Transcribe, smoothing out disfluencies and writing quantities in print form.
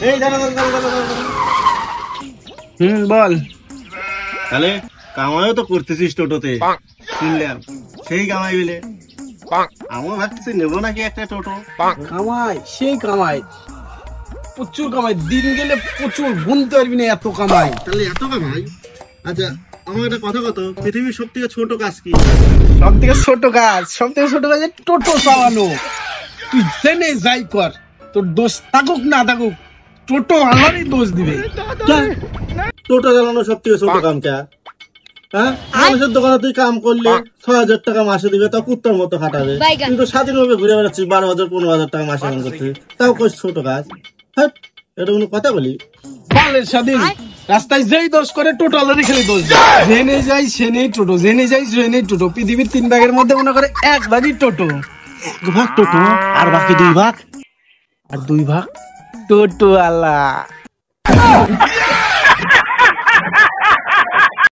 এই দাঁড়া দাঁড়া দাঁড়া দাঁড়া, দাঁড়া। বল। তাহলে কামাইও তো করতেছিস টোটোতে, শুনলাম সেই কামাই বিলে। আমিও ভাবতেছি নেবো নাকি একটা টোটো। কামাই সেই কামাই, প্রচুর কামাই, দিন গেলে প্রচুর, গুনতে পারবি না এত কামাই। তাহলে এত কামাই? আচ্ছা আমার একটা কথা কত, পৃথিবীর সব থেকে ছোট কাজ কি? সব থেকে ছোট কাজ, সব থেকে ছোট কাজ টোটো চালানো। তুই জেনে যাই কর, তোর দোষ থাকুক না থাকুক, টোটো আমারই দোষ দিবে। টোটো চালানো সব থেকে ছোট কাম কে? হ্যাঁ, মানুষের দোকানে তুই কাম করলে 6,000 টাকা মাসে দিবে, তাও কুত্তার মতো খাটাবে। কিন্তু স্বাধীনভাবে ঘুরে বেড়াচ্ছিস, 12,000 15,000 টাকা মাসে কাম করছিস, তাও কই ছোট কাজ? হ্যাঁ, এটা কোনো কথা বলি? বলের স্বাধীন রাস্তায় যেই দোষ করে টোটো আলারই খেলে দোষ দেয়। জেনে যাই সেনেই টোটো, জেনে যাই সেনেই টোটো। পৃথিবীর 3 ভাগের মধ্যে মনে করে 1 ভাগই টোটো। 1 ভাগ টোটো আর বাকি 2 ভাগ? আর 2 ভাগ টোটো আলা।